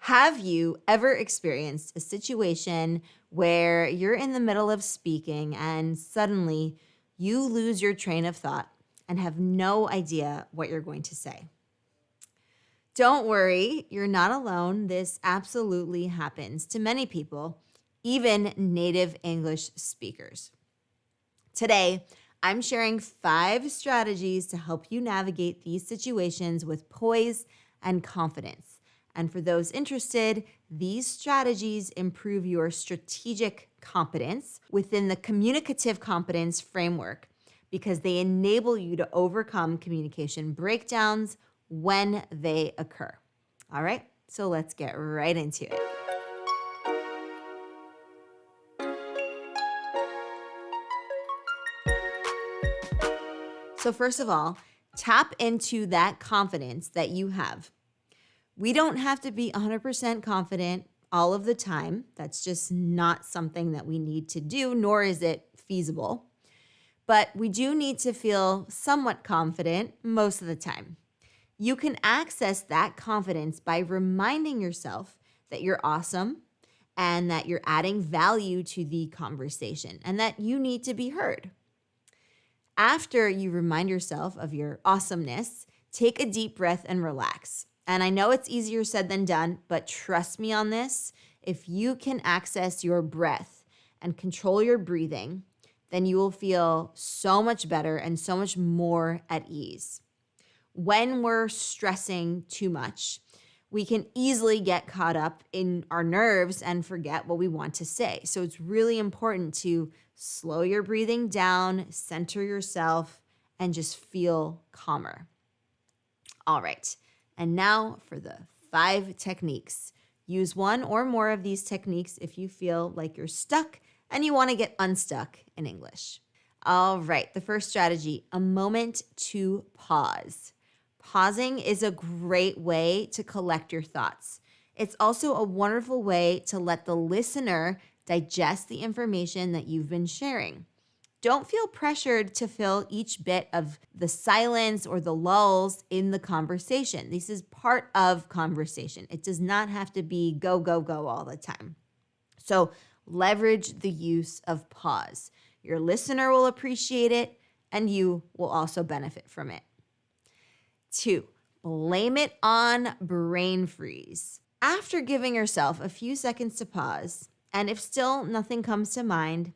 Have you ever experienced a situation where you're in the middle of speaking and suddenly you lose your train of thought and have no idea what you're going to say? Don't worry, you're not alone. This absolutely happens to many people, even native English speakers. Today, I'm sharing 5 strategies to help you navigate these situations with poise and confidence. And for those interested, these strategies improve your strategic competence within the communicative competence framework because they enable you to overcome communication breakdowns when they occur. All right, so let's get right into it. So first of all, tap into that confidence that you have. We don't have to be 100% confident all of the time. That's just not something that we need to do, nor is it feasible. But we do need to feel somewhat confident most of the time. You can access that confidence by reminding yourself that you're awesome and that you're adding value to the conversation and that you need to be heard. After you remind yourself of your awesomeness, take a deep breath and relax. And I know it's easier said than done, but trust me on this. If you can access your breath and control your breathing, then you will feel so much better and so much more at ease. When we're stressing too much, we can easily get caught up in our nerves and forget what we want to say. So it's really important to slow your breathing down, center yourself, and just feel calmer. All right, and now for the 5 techniques. Use one or more of these techniques if you feel like you're stuck and you want to get unstuck in English. All right, the first strategy, a moment to pause. Pausing is a great way to collect your thoughts. It's also a wonderful way to let the listener digest the information that you've been sharing. Don't feel pressured to fill each bit of the silence or the lulls in the conversation. This is part of conversation. It does not have to be go, go, go all the time. So leverage the use of pause. Your listener will appreciate it, and you will also benefit from it. 2, blame it on brain freeze. After giving yourself a few seconds to pause, and if still nothing comes to mind,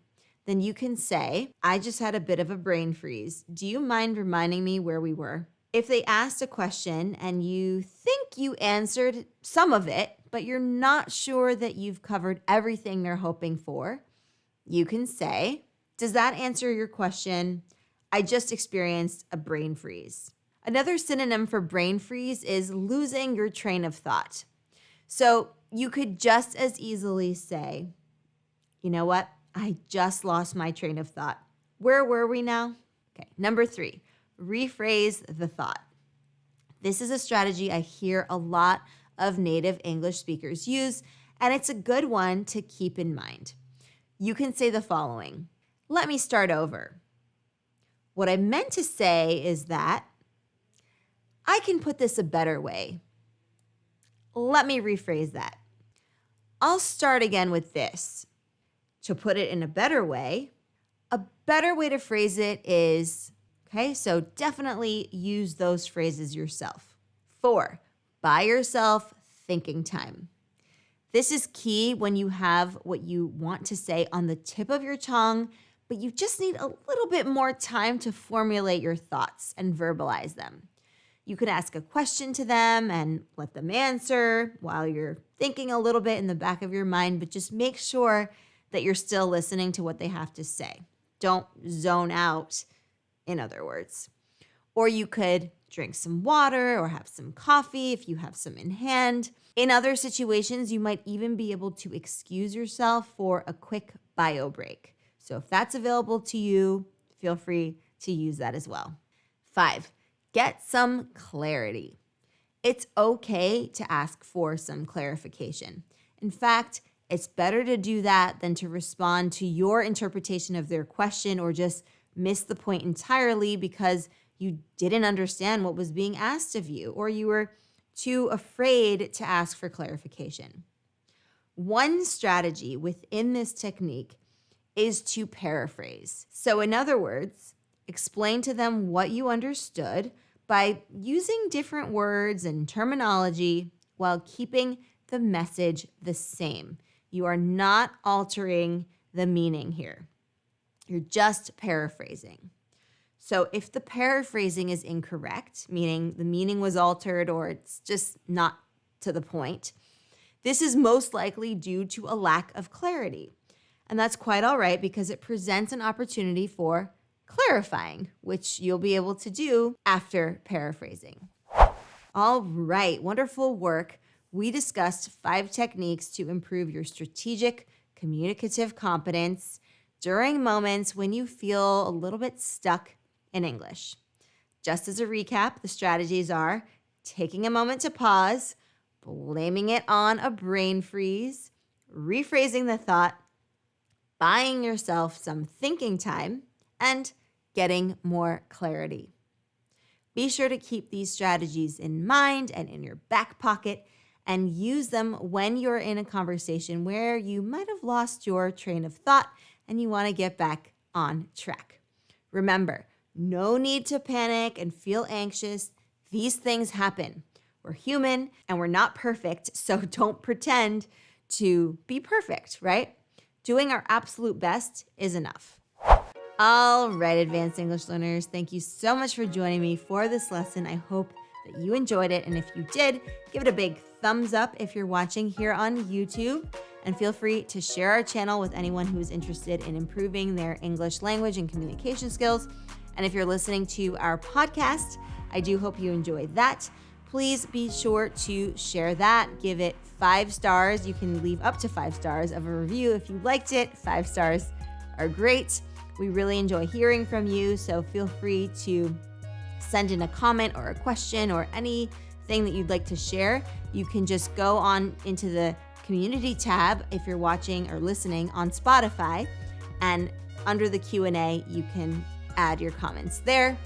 then you can say, I just had a bit of a brain freeze. Do you mind reminding me where we were? If they asked a question and you think you answered some of it, but you're not sure that you've covered everything they're hoping for, you can say, does that answer your question? I just experienced a brain freeze. Another synonym for brain freeze is losing your train of thought. So you could just as easily say, you know what? I just lost my train of thought. Where were we now? Okay, number 3, rephrase the thought. This is a strategy I hear a lot of native English speakers use, and it's a good one to keep in mind. You can say the following. Let me start over. What I meant to say is that I can put this a better way. Let me rephrase that. I'll start again with this. To put it in a better way to phrase it is, okay, so definitely use those phrases yourself. 4, buy yourself thinking time. This is key when you have what you want to say on the tip of your tongue, but you just need a little bit more time to formulate your thoughts and verbalize them. You can ask a question to them and let them answer while you're thinking a little bit in the back of your mind, but just make sure that you're still listening to what they have to say. Don't zone out, in other words. Or you could drink some water or have some coffee if you have some in hand. In other situations, you might even be able to excuse yourself for a quick bio break. So if that's available to you, feel free to use that as well. 5, get some clarity. It's okay to ask for some clarification. In fact, it's better to do that than to respond to your interpretation of their question or just miss the point entirely because you didn't understand what was being asked of you, or you were too afraid to ask for clarification. One strategy within this technique is to paraphrase. So in other words, explain to them what you understood by using different words and terminology while keeping the message the same. You are not altering the meaning here. You're just paraphrasing. So if the paraphrasing is incorrect, meaning the meaning was altered or it's just not to the point, this is most likely due to a lack of clarity. And that's quite all right because it presents an opportunity for clarifying, which you'll be able to do after paraphrasing. All right, wonderful work. We discussed 5 techniques to improve your strategic communicative competence during moments when you feel a little bit stuck in English. Just as a recap, the strategies are taking a moment to pause, blaming it on a brain freeze, rephrasing the thought, buying yourself some thinking time, and getting more clarity. Be sure to keep these strategies in mind and in your back pocket and use them when you're in a conversation where you might have lost your train of thought and you want to get back on track. Remember, no need to panic and feel anxious. These things happen. We're human and we're not perfect, so don't pretend to be perfect, right? Doing our absolute best is enough. All right, advanced English learners, thank you so much for joining me for this lesson. I hope that you enjoyed it, and if you did, give it a big thumbs up if you're watching here on YouTube, and feel free to share our channel with anyone who is interested in improving their English language and communication skills. And if you're listening to our podcast, I do hope you enjoyed that. Please be sure to share that. Give it 5 stars. You can leave up to 5 stars of a review if you liked it. 5 stars are great. We really enjoy hearing from you, so feel free to send in a comment or a question or anything that you'd like to share. You can just go on into the community tab if you're watching or listening on Spotify, and under the Q&A, you can add your comments there.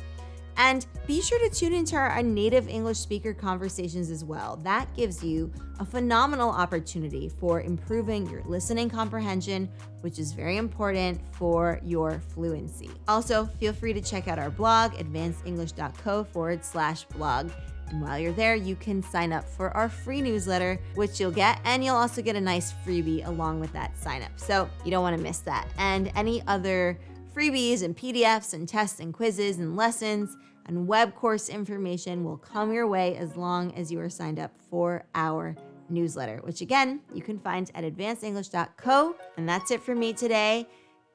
And be sure to tune into our native English speaker conversations as well. That gives you a phenomenal opportunity for improving your listening comprehension, which is very important for your fluency. Also, feel free to check out our blog, advancedenglish.co/blog. And while you're there, you can sign up for our free newsletter, which you'll get, and you'll also get a nice freebie along with that sign up. So you don't want to miss that. And any other freebies and PDFs and tests and quizzes and lessons and web course information will come your way as long as you are signed up for our newsletter, which again, you can find at advancedenglish.co. And that's it for me today.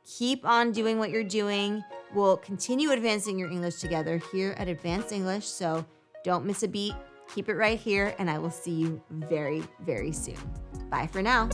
Keep on doing what you're doing. We'll continue advancing your English together here at Advanced English, so don't miss a beat. Keep it right here, and I will see you very, very soon. Bye for now.